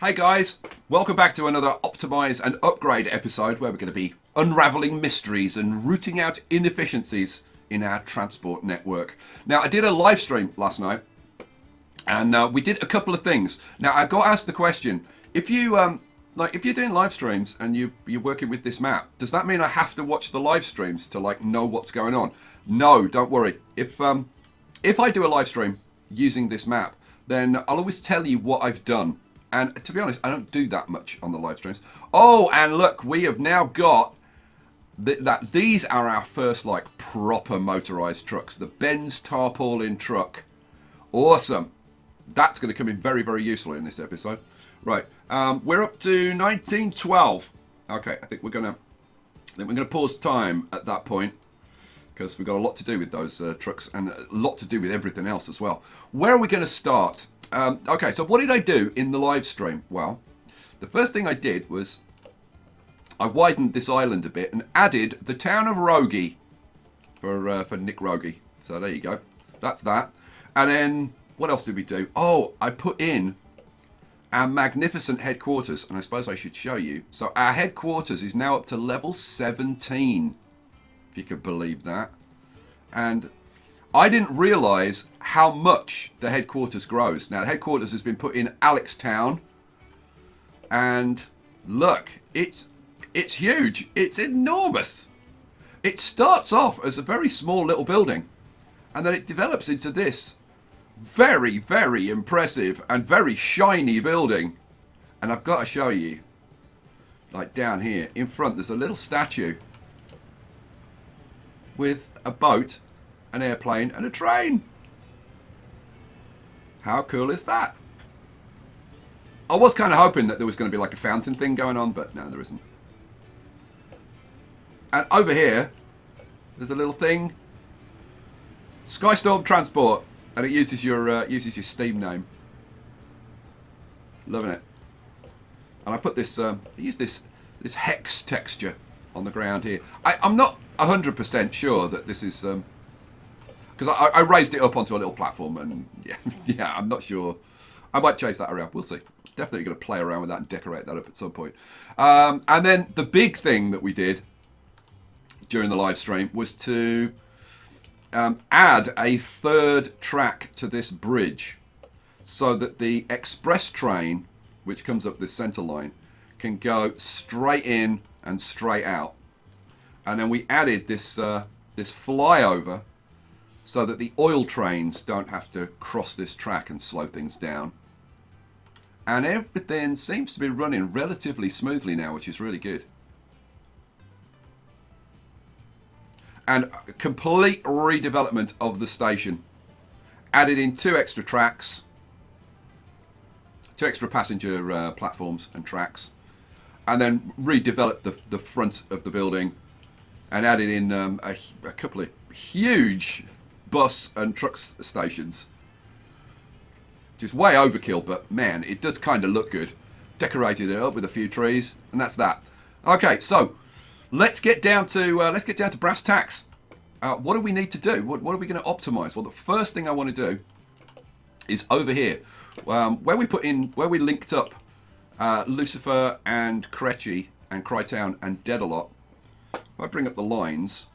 Hey guys, welcome back to another Optimize and Upgrade episode where we're going to be unraveling mysteries and rooting out inefficiencies in our transport network. Now, I did a live stream last night and we did a couple of things. Now, I got asked the question, if you're doing live streams and you're working with this map, does that mean I have to watch the live streams to know what's going on? No, don't worry. If I do a live stream using this map, then I'll always tell you what I've done. And to be honest, I don't do that much on the live streams. Oh, and look, we have now got that these are our first proper motorized trucks. The Benz tarpaulin truck. Awesome. That's going to come in very, very useful in this episode. Right, we're up to 1912. Okay, I think we're gonna pause time at that point because we've got a lot to do with those trucks and a lot to do with everything else as well. Where are we going to start? Okay, so what did I do in the live stream? Well, the first thing I did was I widened this island a bit and added the town of Rogie for Nick Rogie. So there you go. That's that. And then what else did we do? Oh, I put in our magnificent headquarters, and I suppose I should show you. So our headquarters is now up to level 17, if you could believe that. And I didn't realise how much the headquarters grows. Now, the headquarters has been put in Alextown, and look, it's huge. It's enormous. It starts off as a very small little building, and then it develops into this very, very impressive and very shiny building. And I've got to show you, down here in front, there's a little statue with a boat, an airplane, and a train. How cool is that? I was kind of hoping that there was going to be a fountain thing going on, but no, there isn't. And over here, there's a little thing, Skye Storm Transport, and it uses your Steam name. Loving it. And I put this, I use this hex texture on the ground here. I'm not 100% sure that this is because I raised it up onto a little platform, and yeah, I'm not sure. I might chase that around. We'll see. Definitely going to play around with that and decorate that up at some point. And then the big thing that we did during the live stream was to add a third track to this bridge so that the express train, which comes up this center line, can go straight in and straight out. And then we added this flyover so that the oil trains don't have to cross this track and slow things down. And everything seems to be running relatively smoothly now, which is really good. And complete redevelopment of the station. Added in 2 extra tracks, 2 extra passenger platforms and tracks, and then redeveloped the front of the building, and added in a couple of huge bus and truck stations. Just way overkill, but man, it does kind of look good. Decorated it up with a few trees, and that's that. Okay, so let's get down to brass tacks. What do we need to do? What are we going to optimize? Well, the first thing I want to do is over here, where we linked up Lucifer and Kretchy and Crytown and Dedalot. If I bring up the lines,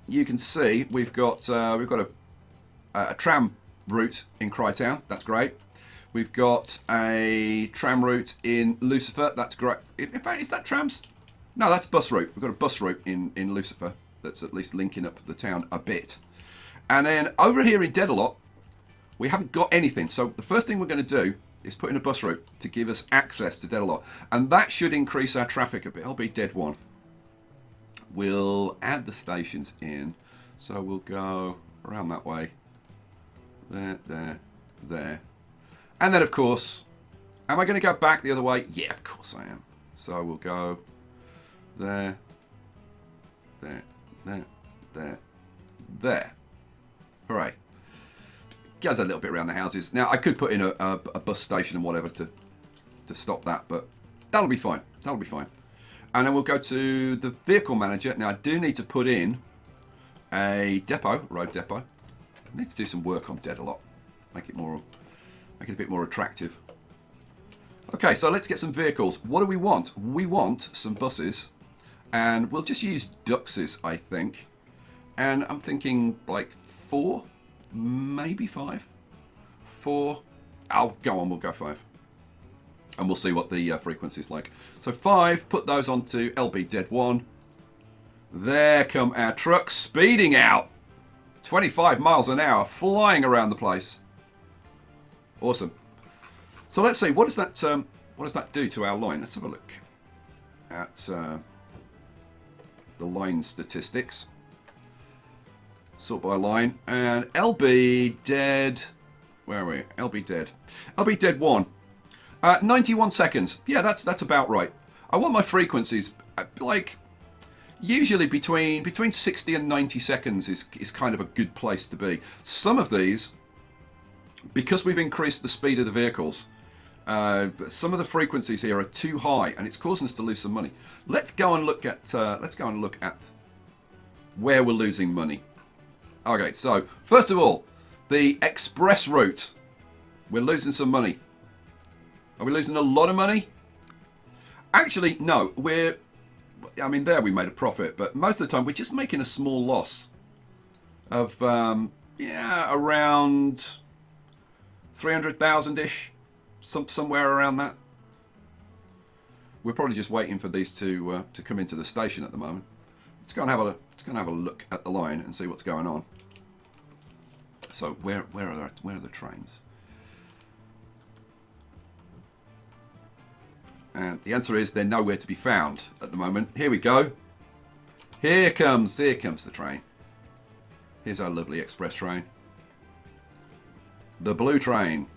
you can see we've got a tram route in Crytown. That's great. We've got a tram route in Lucifer. That's great. In fact, is that trams? No, that's bus route. We've got a bus route in Lucifer that's at least linking up the town a bit. And then over here in Dedalot, we haven't got anything. So the first thing we're going to do is put in a bus route to give us access to Dedalot. And that should increase our traffic a bit. I'll be dead one. We'll add the stations in. So we'll go around that way. There. And then, of course, am I going to go back the other way? Yeah, of course I am. So we'll go there. Hooray. Goes a little bit around the houses. Now, I could put in a bus station and whatever to stop that, but that'll be fine. And then we'll go to the vehicle manager. Now, I do need to put in a depot, road depot. I need to do some work on Dedalot. Make it more Make it a bit more attractive. Okay, so let's get some vehicles. What do we want? We want some buses. And we'll just use duxes, I think. And I'm thinking like 4, maybe 5. 4. Oh, go on, we'll go 5. And we'll see what the frequency is like. So 5, put those onto LB Dead 1. There come our trucks speeding out. 25 miles an hour, flying around the place. Awesome. So let's see, what does that do to our line? Let's have a look at the line statistics. Sort by line. And LB Dead, where are we? LB Dead. LB Dead 1. 91 seconds. Yeah, that's about right. I want my frequencies like usually between 60 and 90 seconds is kind of a good place to be. Some of these, because we've increased the speed of the vehicles, some of the frequencies here are too high, and it's causing us to lose some money. Let's go and look at where we're losing money. Okay, so first of all, the express route, we're losing some money. Are we losing a lot of money? Actually, no. I mean, there we made a profit, but most of the time we're just making a small loss of, yeah, around 300,000-ish, somewhere around that. We're probably just waiting for these to come into the station at the moment. Let's go and have a look at the line and see what's going on. So where are the trains? And the answer is they're nowhere to be found at the moment. Here we go. Here comes the train. Here's our lovely express train. The blue train.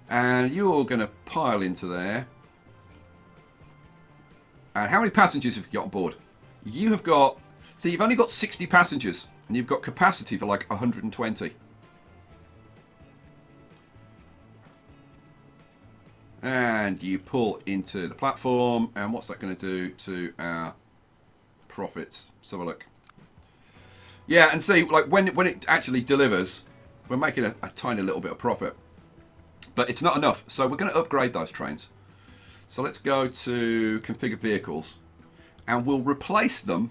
And you're all going to pile into there. And how many passengers have you got on board? You have got... See, you've only got 60 passengers. And you've got capacity for like 120. And you pull into the platform. And what's that going to do to our profits? Let's have a look. Yeah, and see, like when it actually delivers, we're making a tiny little bit of profit. But it's not enough. So we're going to upgrade those trains. So let's go to configure vehicles. And we'll replace them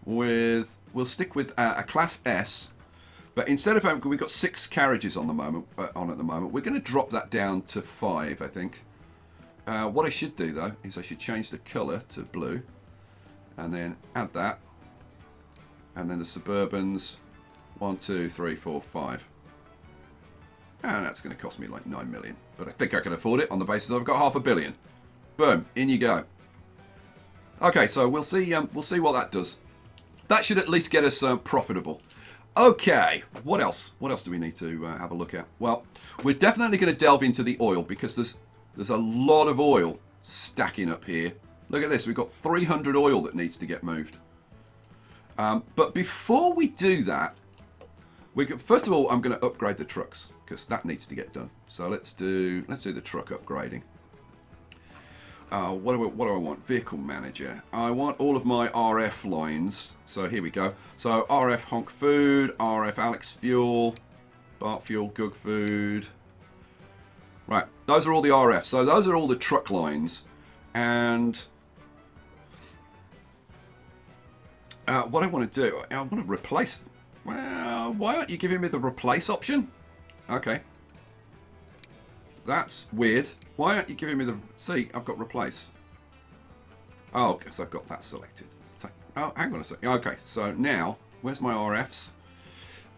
with... We'll stick with a class S. But instead of having... We've got 6 carriages on at the moment. We're going to drop that down to 5, I think. What I should do, though, is I should change the colour to blue. And then add that. And then the Suburbans. 1, 2, 3, 4, 5. And that's going to cost me like 9 million. But I think I can afford it on the basis I've got $500 million. Boom, in you go. Okay, so we'll see what that does. That should at least get us profitable. Okay, what else? What else do we need to have a look at? Well, we're definitely going to delve into the oil because there's a lot of oil stacking up here. Look at this, we've got 300 oil that needs to get moved. But before we do that, first of all, I'm going to upgrade the trucks because that needs to get done. So let's do the truck upgrading. What do I want? Vehicle manager. I want all of my RF lines. So here we go. So RF Honk Food, RF Alex Fuel, Bart Fuel, Gug Food. Right, those are all the RF. So those are all the truck lines. And what I want to do, I want to replace. Well, why aren't you giving me the replace option? Okay. That's weird. Why aren't you giving me the... See, I've got replace. Oh, because I've got that selected. Oh, hang on a second. Okay, so now, where's my RFs?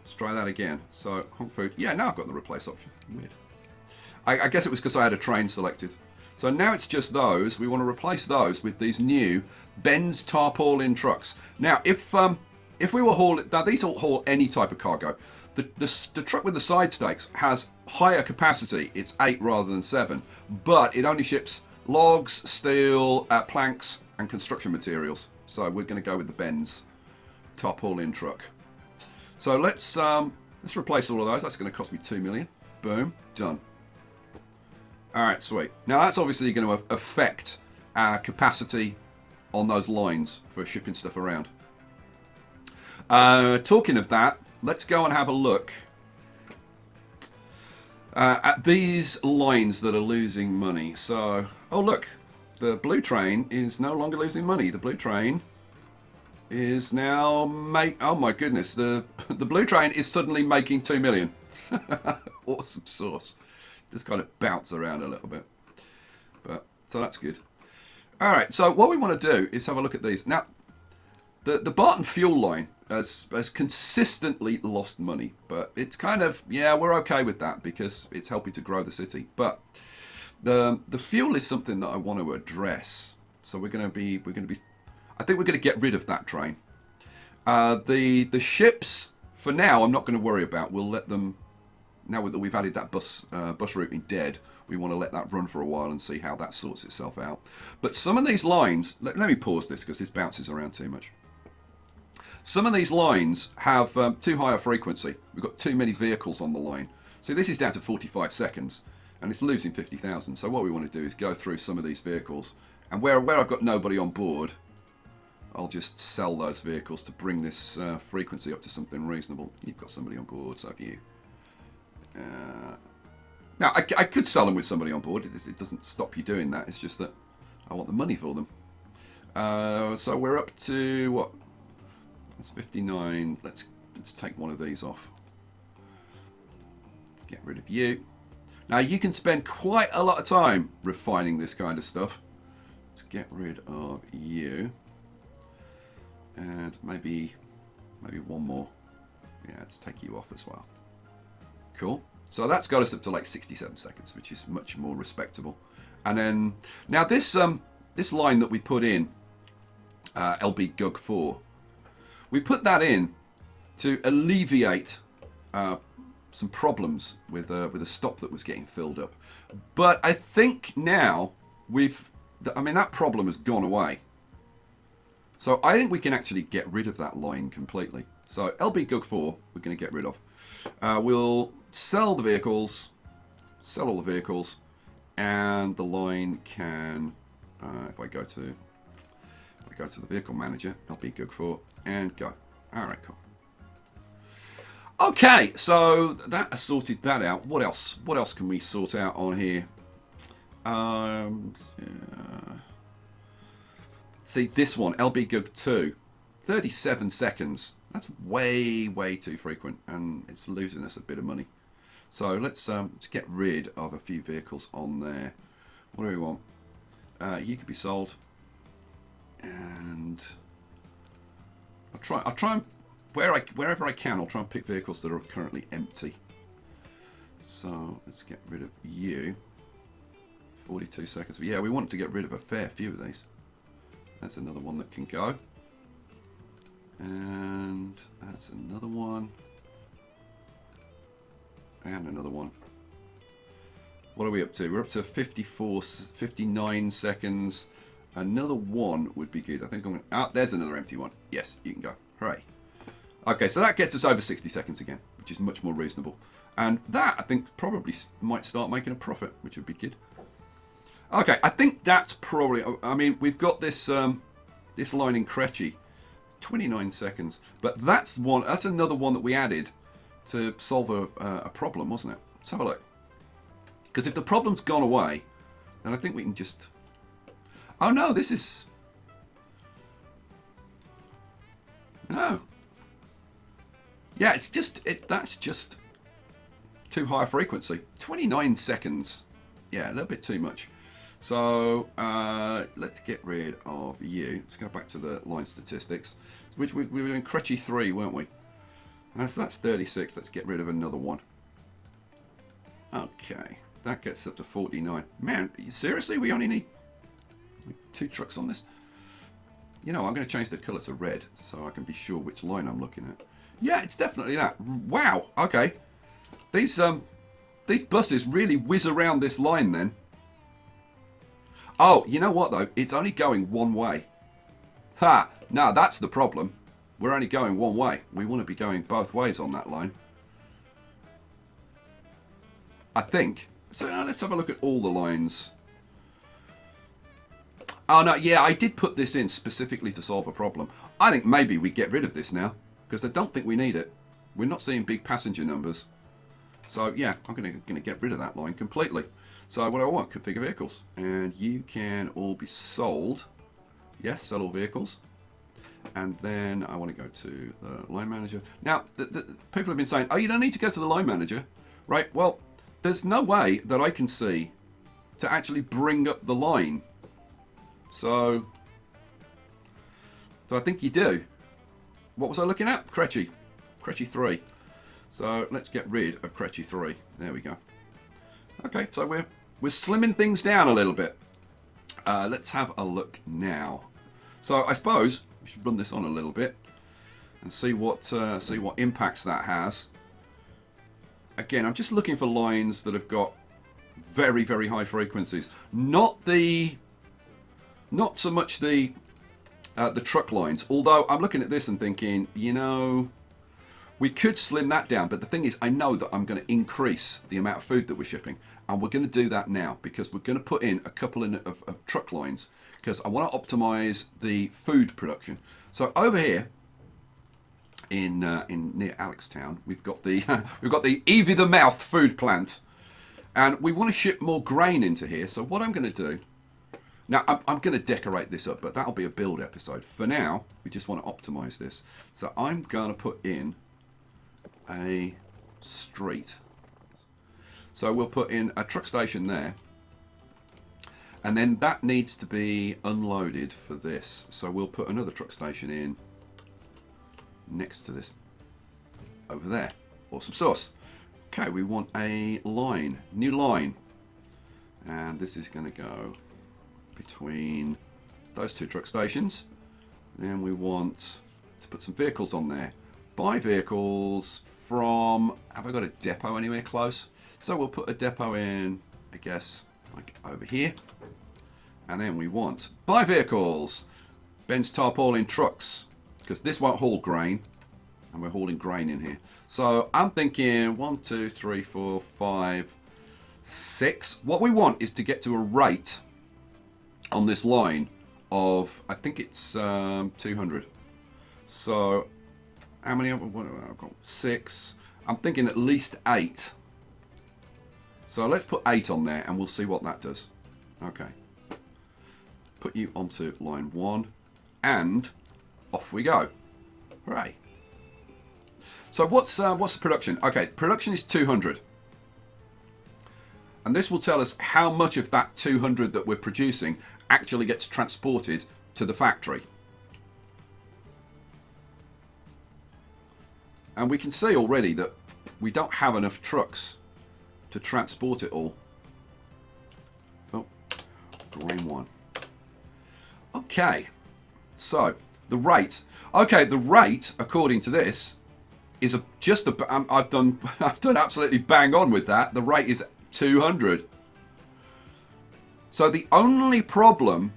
Let's try that again. So, Honk Food. Yeah, now I've got the replace option. Weird. I guess it was because I had a train selected. So now it's just those. We want to replace those with these new Benz tarpaulin trucks. Now, if we were hauling... Now, these will haul any type of cargo. The truck with the side stakes has higher capacity. It's 8 rather than 7. But it only ships logs, steel, planks, and construction materials. So we're going to go with the Benz tarpaulin truck. So let's replace all of those. That's going to cost me 2 million. Boom. Done. Alright, sweet. Now that's obviously going to affect our capacity on those lines for shipping stuff around. Talking of that, let's go and have a look at these lines that are losing money. So, oh look, the blue train is no longer losing money. The blue train is now oh my goodness, the blue train is suddenly making 2 million. Awesome sauce. Just kind of bounce around a little bit. But so that's good. All right, so what we want to do is have a look at these. Now, the Barton fuel line has consistently lost money, but it's kind of, yeah, we're okay with that because it's helping to grow the city. But the fuel is something that I want to address. So we're going to be I think we're going to get rid of that train. The ships for now I'm not going to worry about. We'll let them, now that we've added that bus route in dead, we want to let that run for a while and see how that sorts itself out. But some of these lines, let me pause this because this bounces around too much. Some of these lines have too high a frequency. We've got too many vehicles on the line. So this is down to 45 seconds and it's losing 50,000. So what we want to do is go through some of these vehicles, and where I've got nobody on board, I'll just sell those vehicles to bring this frequency up to something reasonable. You've got somebody on board, so have you. Now, I could sell them with somebody on board. It doesn't stop you doing that. It's just that I want the money for them. So we're up to, what? That's 59. Let's take one of these off. Let's get rid of you. Now, you can spend quite a lot of time refining this kind of stuff. Let's get rid of you. And maybe one more. Yeah, let's take you off as well. Cool. So that's got us up to like 67 seconds, which is much more respectable. And then now this line that we put in, LB Gug 4, we put that in to alleviate some problems with a stop that was getting filled up. But I think now that problem has gone away. So I think we can actually get rid of that line completely. So LB Gug 4, we're going to get rid of. We'll sell the vehicles, sell all the vehicles, and the line can, if I go to the vehicle manager, LB Gug 4, and go. All right, cool. Okay, so that has sorted that out. What else? What else can we sort out on here? See this one, LB Gug 2, 37 seconds. That's way too frequent, and it's losing us a bit of money. So let's get rid of a few vehicles on there. What do we want? You could be sold, and I'll try and wherever I can, I'll try and pick vehicles that are currently empty. So let's get rid of you. 42 seconds. Yeah, we want to get rid of a fair few of these. That's another one that can go. And that's another one. And another one. What are we up to? We're up to 59 seconds. Another one would be good. I think I'm going to... there's another empty one. Yes, you can go. Hooray. Okay, so that gets us over 60 seconds again, which is much more reasonable. And that, I think, probably might start making a profit, which would be good. Okay, I think that's probably... I mean, we've got this this line in Kretchy. 29 seconds. But that's another one that we added to solve a problem, wasn't it? Let's have a look. Because if the problem's gone away, then I think we can just... Oh no, this is... No. Yeah, it's just... that's just too high a frequency. 29 seconds. Yeah, a little bit too much. So let's get rid of you. Let's go back to the line statistics. Which we were in Kretchy 3, weren't we? So that's 36. Let's get rid of another one. Okay, that gets up to 49. Man, seriously, we only need 2 trucks on this? You know, I'm going to change the colour to red so I can be sure which line I'm looking at. Yeah, it's definitely that. Wow. Okay, these buses really whiz around this line then. Oh, you know what though? It's only going one way. Ha! Now that's the problem. We're only going one way. We want to be going both ways on that line. I think. So let's have a look at all the lines. Oh no, yeah, I did put this in specifically to solve a problem. I think maybe we get rid of this now, because I don't think we need it. We're not seeing big passenger numbers. So yeah, I'm going to get rid of that line completely. So what do I want? Configure vehicles. And you can all be sold. Yes, sell all vehicles. And then I want to go to the line manager. Now, the people have been saying, oh, you don't need to go to the line manager. Right, well, there's no way that I can see to actually bring up the line. So I think you do. What was I looking at? Crechy 3. So let's get rid of Crechy 3. There we go. Okay, so we're slimming things down a little bit. Let's have a look now. So I suppose we should run this on a little bit and see what impacts that has. Again, I'm just looking for lines that have got very, very high frequencies. Not so much the truck lines. Although I'm looking at this and thinking, you know, we could slim that down. But the thing is, I know that I'm going to increase the amount of food that we're shipping. And we're going to do that now because we're going to put in a couple of truck lines because I want to optimize the food production. So over here in near Alextown, we've got the Evie the Mouth food plant. And we want to ship more grain into here. So what I'm going to do, now I'm going to decorate this up, but that'll be a build episode. For now, we just want to optimize this. So I'm going to put in a street. So we'll put in a truck station there. And then that needs to be unloaded for this. So we'll put another truck station in next to this over there. Awesome sauce. Okay, we want a line, new line, and this is going to go between those two truck stations. Then we want to put some vehicles on there. Buy vehicles from, have I got a depot anywhere close? So we'll put a depot in, I guess, like over here. And then we want buy vehicles, Ben's tarpaulin trucks, because this won't haul grain, and we're hauling grain in here. So I'm thinking 1, 2, 3, 4, 5, 6. What we want is to get to a rate on this line of, I think it's 200. So how many? I've got 6. I'm thinking at least 8. So let's put 8 on there and we'll see what that does. Okay. Put you onto line 1 and off we go. Hooray. So what's the production? Okay, production is 200. And this will tell us how much of that 200 that we're producing actually gets transported to the factory. And we can see already that we don't have enough trucks to transport it all. Oh, green one. Okay, so the rate. Okay, the rate, according to this, is I've done absolutely bang on with that. The rate is 200. So the only problem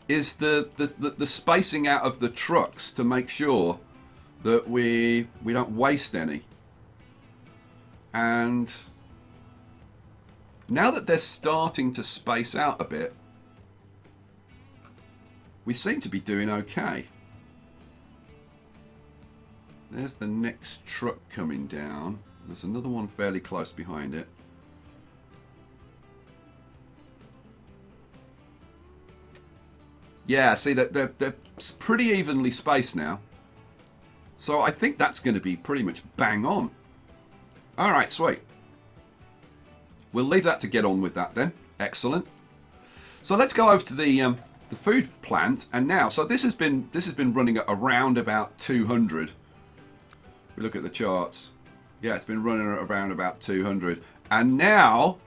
is the spacing out of the trucks to make sure that we don't waste any. And now that they're starting to space out a bit, we seem to be doing okay. There's the next truck coming down. There's another one fairly close behind it. Yeah, see, they're pretty evenly spaced now. So I think that's going to be pretty much bang on. All right, sweet. We'll leave that to get on with that then. Excellent. So let's go over to the food plant, and now, so this has been running at around about 200. We look at the charts. Yeah, it's been running at around about 200, and now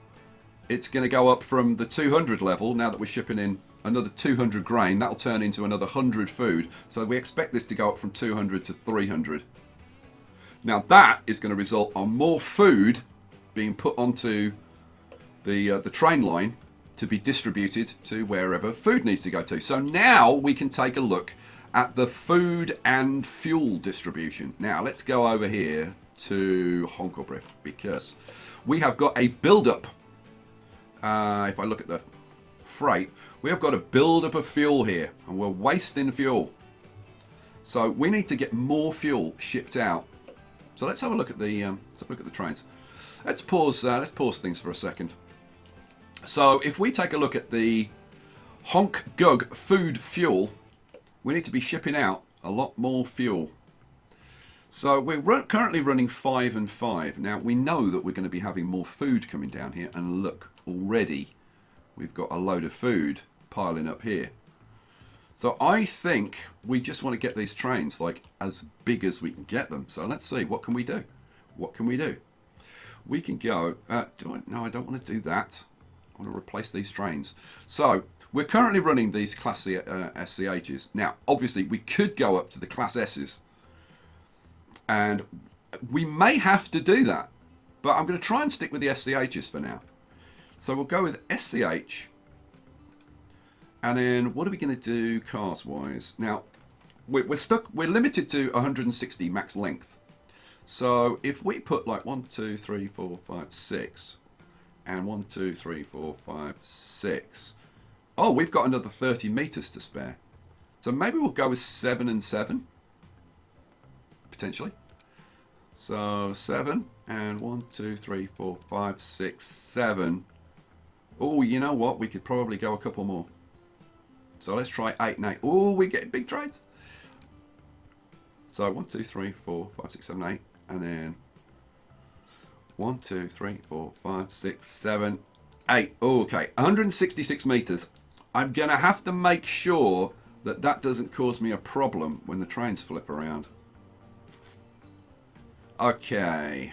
it's going to go up from the 200 level. Now that we're shipping in another 200 grain, that'll turn into another 100 food. So we expect this to go up from 200 to 300. Now that is going to result on more food being put onto the train line to be distributed to wherever food needs to go to. So now we can take a look at the food and fuel distribution. Now let's go over here to Honkobriff because we have got a build-up. If I look at the freight, we have got a build-up of fuel here, and we're wasting fuel. So we need to get more fuel shipped out. So let's have a look at the trains. Let's pause things for a second. So if we take a look at the Honk Gug food fuel, we need to be shipping out a lot more fuel. So we're currently running 5 and 5. Now we know that we're going to be having more food coming down here, and look, already we've got a load of food piling up here. So I think we just want to get these trains like as big as we can get them. So let's see, what can we do? What can we do? We can go, no, I don't want to do that. I want to replace these trains. So we're currently running these Class C, SCHs. Now, obviously, we could go up to the Class S's. And we may have to do that. But I'm going to try and stick with the SCHs for now. So we'll go with SCH. And then what are we going to do cars-wise? Now, we're limited to 160 max length. So if we put like 1, 2, 3, 4, 5, 6, and 1, 2, 3, 4, 5, 6. Oh, we've got another 30 meters to spare. So maybe we'll go with 7 and 7, potentially. So 7 and 1, 2, 3, 4, 5, 6, 7. Oh, you know what? We could probably go a couple more. So let's try 8 and 8. Oh, we get big trades. So 1, 2, 3, 4, 5, 6, 7, 8. And then 1, 2, 3, 4, 5, 6, 7, 8. Oh, okay, 166 meters. I'm going to have to make sure that that doesn't cause me a problem when the trains flip around. Okay.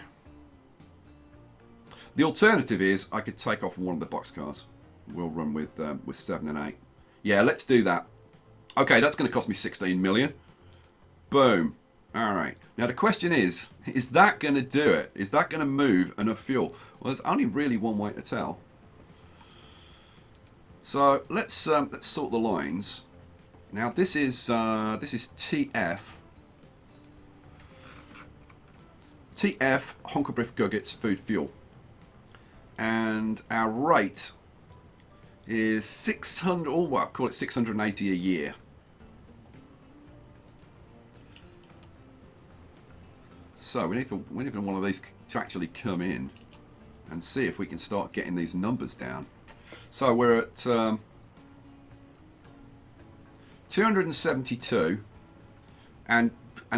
The alternative is I could take off one of the boxcars. We'll run with 7 and 8. Yeah, let's do that. Okay, that's going to cost me 16 million. Boom. All right. Now the question is that going to do it? Is that going to move enough fuel? Well, there's only really one way to tell. So let's sort the lines. Now this is TF Honkerbriff Guggets food fuel, and our rate is 600. Oh, well, call it 680 a year. So we need for one of these to actually come in and see if we can start getting these numbers down. So we're at 272, and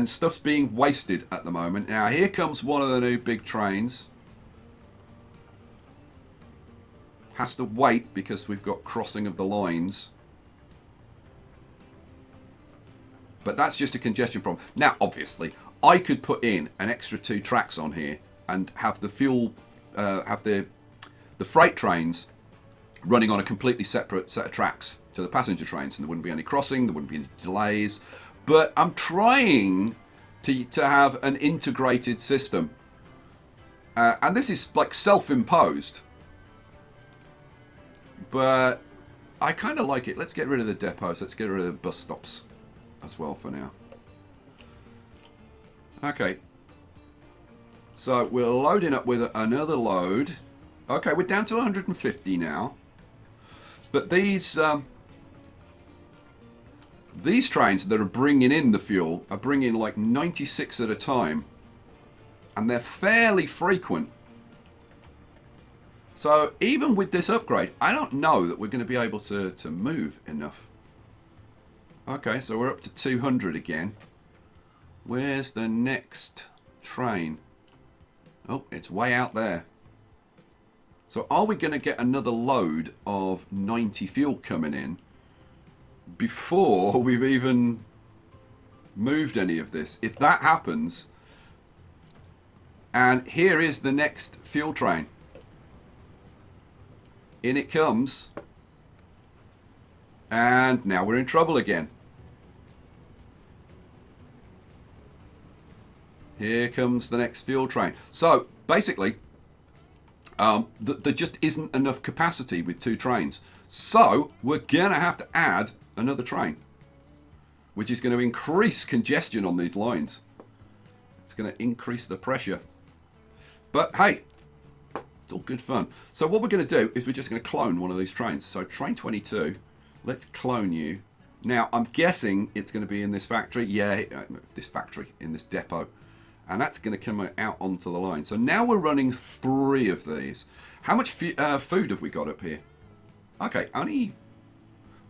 stuff's being wasted at the moment. Now here comes one of the new big trains. Has to wait because we've got crossing of the lines. But that's just a congestion problem. Now, obviously, I could put in an extra 2 tracks on here and have the fuel, have the freight trains running on a completely separate set of tracks to the passenger trains, and there wouldn't be any crossing, there wouldn't be any delays. But I'm trying to have an integrated system, and this is like self-imposed, but I kind of like it. Let's get rid of the depots, let's get rid of the bus stops as well for now. Okay, so we're loading up with another load. Okay, we're down to 150 now. But these trains that are bringing in the fuel are bringing like 96 at a time, and they're fairly frequent. So even with this upgrade, I don't know that we're going to be able to move enough. Okay, so we're up to 200 again. Where's the next train? Oh, it's way out there. So are we going to get another load of 90 fuel coming in before we've even moved any of this? If that happens, and here is the next fuel train. In it comes, and now we're in trouble again. Here comes the next fuel train. So basically, there just isn't enough capacity with 2 trains. So we're going to have to add another train, which is going to increase congestion on these lines. It's going to increase the pressure. But hey, it's all good fun. So what we're going to do is we're just going to clone one of these trains. So train 22, let's clone you. Now I'm guessing it's going to be in this factory. Yeah, this factory, in this depot. And that's going to come out onto the line. So now we're running 3 of these. How much food have we got up here? Okay, only...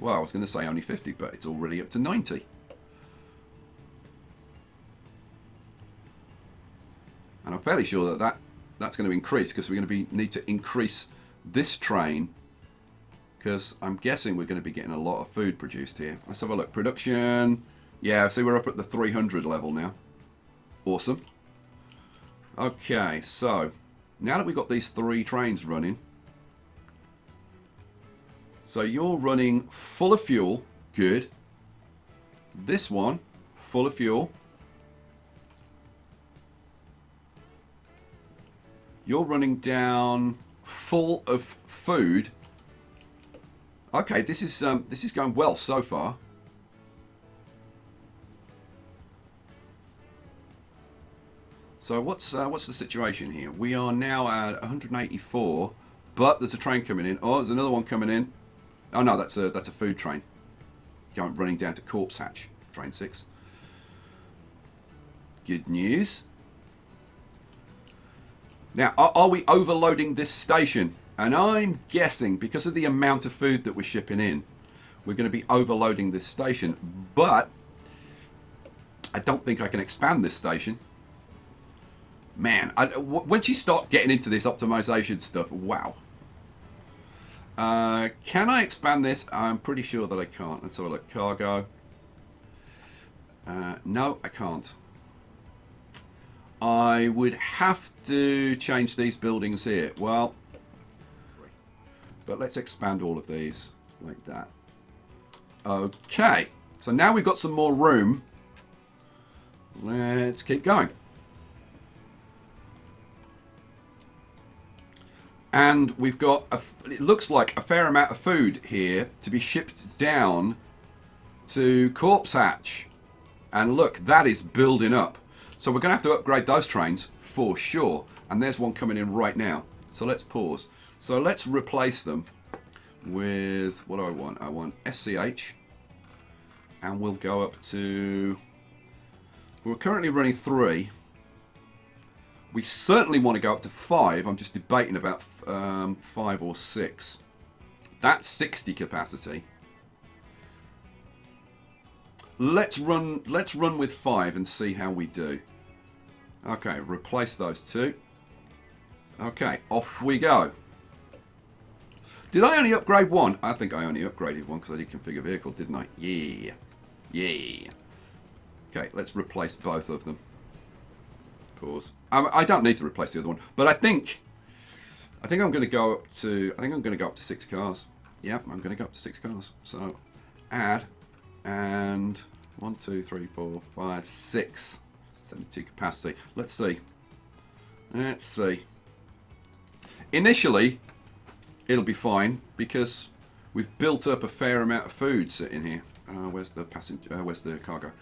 Well, I was going to say only 50, but it's already up to 90. And I'm fairly sure that that's going to increase because we're going to need to increase this train because I'm guessing we're going to be getting a lot of food produced here. Let's have a look. Production. Yeah, see, we're up at the 300 level now. Awesome. Okay, so now that we've got these 3 trains running, so you're running full of fuel. Good. This one, full of fuel. You're running down full of food. Okay, this is going well so far. So what's the situation here? We are now at 184, but there's a train coming in. Oh, there's another one coming in. Oh no, that's a food train. Running down to Corpse Hatch, train 6. Good news. Now, are we overloading this station? And I'm guessing, because of the amount of food that we're shipping in, we're going to be overloading this station. But I don't think I can expand this station. Man, once you start getting into this optimization stuff, wow. Can I expand this? I'm pretty sure that I can't. Let's have a look. Cargo. No, I can't. I would have to change these buildings here. Well, but let's expand all of these like that. Okay, so now we've got some more room. Let's keep going. And we've got, it looks like a fair amount of food here to be shipped down to Corpse Hatch. And look, that is building up. So we're going to have to upgrade those trains for sure. And there's one coming in right now. So let's pause. So let's replace them with, what do I want? I want SCH. And we'll go up to, we're currently running 3. We certainly want to go up to 5. I'm just debating about 5 or 6. That's 60 capacity. Let's run with 5 and see how we do. Okay, replace those 2. Okay, off we go. Did I only upgrade 1? I think I only upgraded 1 because I did configure vehicle, didn't I? Yeah. Yeah. Okay, let's replace both of them. Pause. I don't need to replace the other one, but I think I'm going to go up to 6 cars. Yeah, I'm going to go up to 6 cars. So add and 1, 2, 3, 4, 5, 6. 72 capacity. Let's see. Let's see. Initially, it'll be fine because we've built up a fair amount of food sitting here. Where's the passenger? Where's the cargo?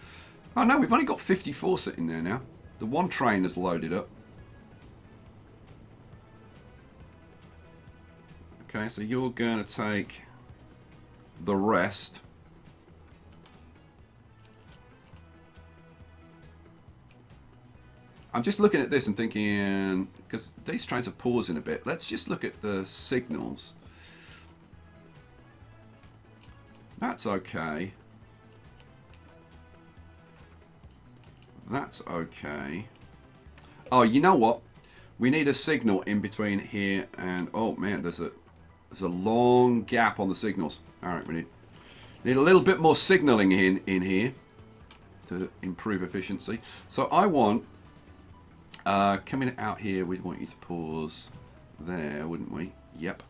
Oh no, we've only got 54 sitting there now. The one train is loaded up. Okay, so you're going to take the rest. I'm just looking at this and thinking, because these trains are pausing a bit. Let's just look at the signals. That's okay. That's okay. Oh, you know what? We need a signal in between here and... Oh, man, there's a long gap on the signals. All right, we need a little bit more signaling in here to improve efficiency. So I want... coming out here, we'd want you to pause there, wouldn't we? Yep.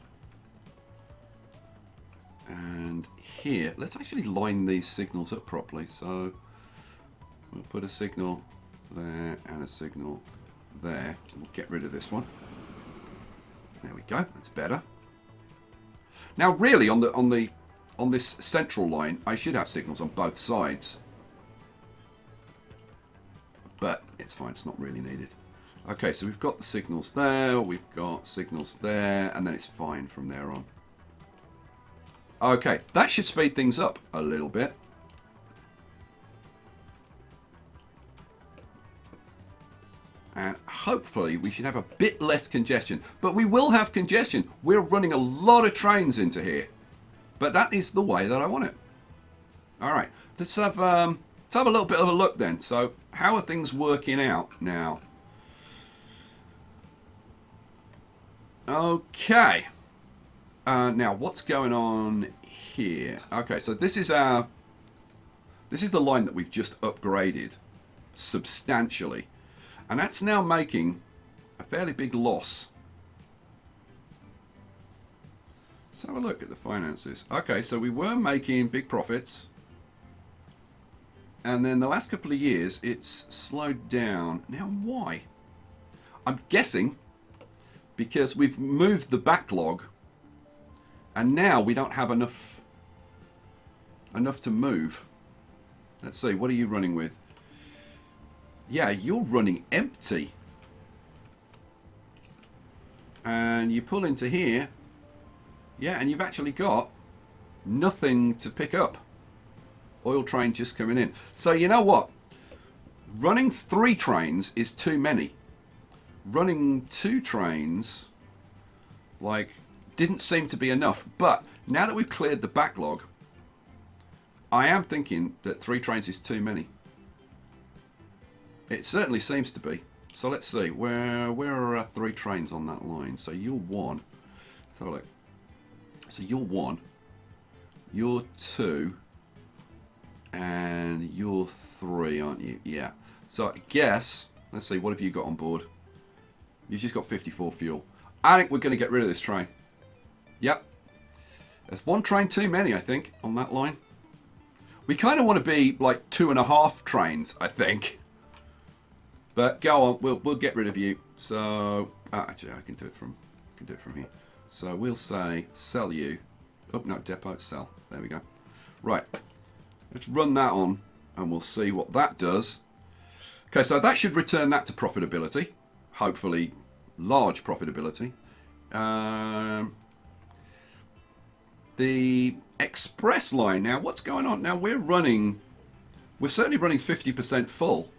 And here, let's actually line these signals up properly. So we'll put a signal there and a signal there. We'll get rid of this one. There we go. That's better. Now, really, on this central line, I should have signals on both sides, but it's fine. It's not really needed. Okay, so we've got the signals there, we've got signals there, and then it's fine from there on. Okay, that should speed things up a little bit. hopefully we should have a bit less congestion. But we will have congestion. We're running a lot of trains into here. But that is the way that I want it. All right, let's have a little bit of a look then. So how are things working out now? Okay. Now what's going on here? Okay, so this is the line that we've just upgraded substantially. And that's now making a fairly big loss. Let's have a look at the finances. Okay, so we were making big profits. And then the last couple of years, it's slowed down. Now, why? I'm guessing because we've moved the backlog. And now we don't have enough to move. Let's see, what are you running with? Yeah, you're running empty. And you pull into here. Yeah, and you've actually got nothing to pick up. Oil train just coming in. So you know what? Running 3 trains is too many. Running 2 trains, like, didn't seem to be enough. But now that we've cleared the backlog, I am thinking that 3 trains is too many. It certainly seems to be. So let's see. Where are 3 trains on that line? So you're 1. Let's have a look. So you're 1. You're 2. And you're 3, aren't you? Yeah. So I guess, let's see, what have you got on board? You've just got 54 fuel. I think we're going to get rid of this train. Yep. There's 1 train too many, I think, on that line. We kind of want to be like 2.5 trains, I think. But go on, we'll get rid of you. So actually, I can do it from here. So we'll say sell you. Oh no, depot sell. There we go. Right, let's run that on, and we'll see what that does. Okay, so that should return that to profitability. Hopefully, large profitability. The express line now. What's going on now? We're certainly running 50% full.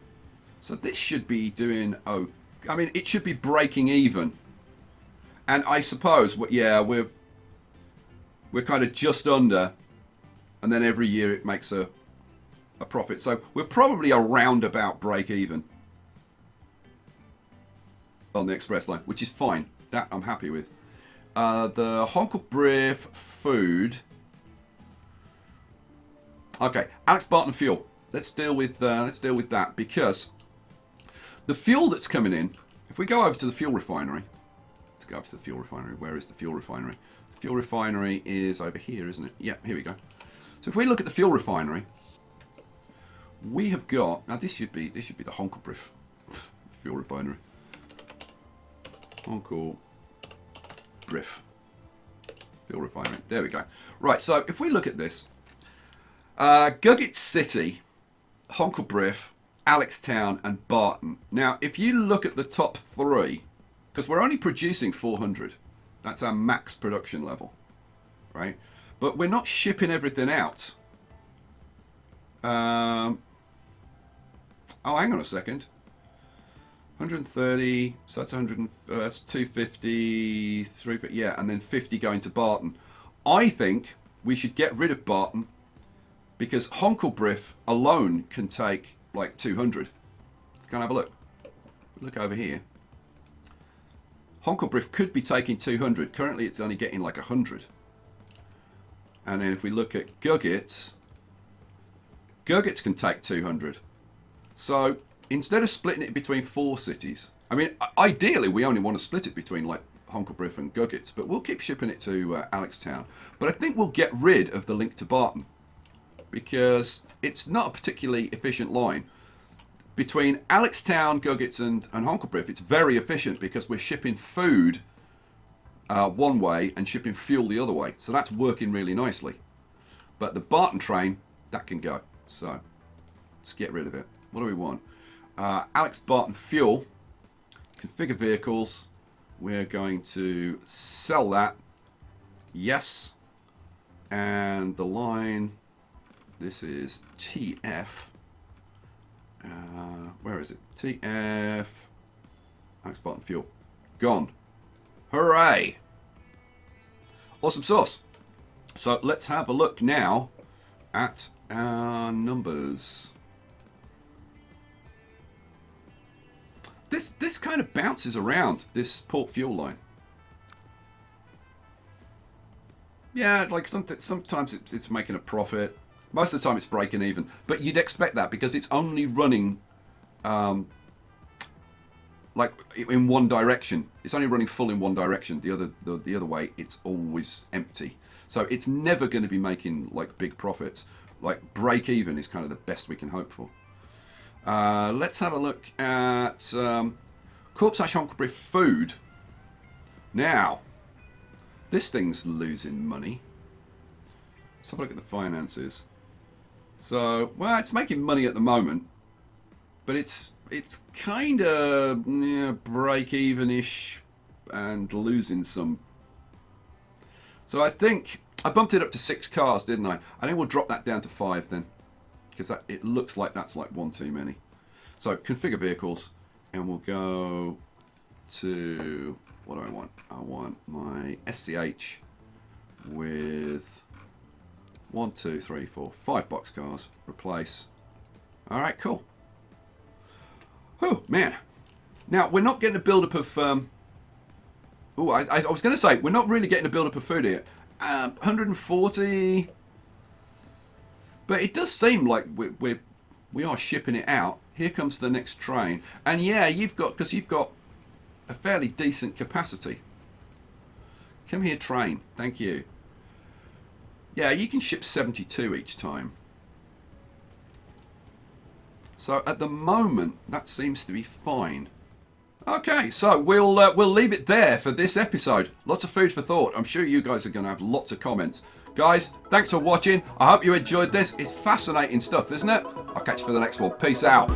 So this should be doing, I mean, it should be breaking even. And I suppose, yeah, we're kind of just under, and then every year it makes a profit. So we're probably around about break even on the express line, which is fine. That I'm happy with. The Honkelbrief food. Okay, Alex Barton fuel. Let's deal with that, because the fuel that's coming in, if we go over to the fuel refinery, let's go over to the fuel refinery. Where is the fuel refinery? The fuel refinery is over here, isn't it? Yeah, here we go. So if we look at the fuel refinery, we have got, now this should be the Honkelbrief fuel refinery. Honkelbrief fuel refinery. There we go. Right, so if we look at this, Guggett City, Honkelbrief, Alextown and Barton. Now, if you look at the top 3, because we're only producing 400, that's our max production level, right? But we're not shipping everything out. Oh, hang on a second. 130, so that's 100, that's 250, 350, yeah, and then 50 going to Barton. I think we should get rid of Barton, because Honkelbrief alone can take like 200. Go and have a look. Look over here. Honkelbrief could be taking 200. Currently it's only getting like 100. And then if we look at Guggett's can take 200. So instead of splitting it between 4 cities, I mean, ideally we only want to split it between like Honkelbrief and Guggett's, but we'll keep shipping it to Alextown. But I think we'll get rid of the link to Barton, because it's not a particularly efficient line. Between Alextown, Guggett's and Honkelbrief, it's very efficient because we're shipping food one way and shipping fuel the other way. So that's working really nicely. But the Barton train, that can go. So let's get rid of it. What do we want? Alex Barton fuel, configure vehicles. We're going to sell that. Yes. And the line, this is TF. Where is it? TF. Max button fuel. Gone. Hooray! Awesome sauce. So let's have a look now at our numbers. This kind of bounces around, this port fuel line. Yeah, like sometimes it's making a profit. Most of the time it's breaking even. But you'd expect that because it's only running like in one direction. It's only running full in one direction. The other way, it's always empty. So it's never going to be making like big profits. Like break even is kind of the best we can hope for. Let's have a look at Corps Encombré food. Now, this thing's losing money. Let's have a look at the finances. So, well, it's making money at the moment, but it's kind of break even-ish and losing some. So I think I bumped it up to 6 cars, didn't I? I think we'll drop that down to 5 then, because it looks like that's like one too many. So configure vehicles, and we'll go to, what do I want? I want my SCH with 1, 2, 3, 4, 5 boxcars. Replace. All right, cool. Oh man! Now we're not getting a build-up of. I was going to say we're not really getting a build-up of food here. 140. But it does seem like we are shipping it out. Here comes the next train, and yeah, you've got a fairly decent capacity. Come here, train. Thank you. Yeah, you can ship 72 each time. So at the moment, that seems to be fine. Okay, so we'll leave it there for this episode. Lots of food for thought. I'm sure you guys are going to have lots of comments. Guys, thanks for watching. I hope you enjoyed this. It's fascinating stuff, isn't it? I'll catch you for the next one. Peace out.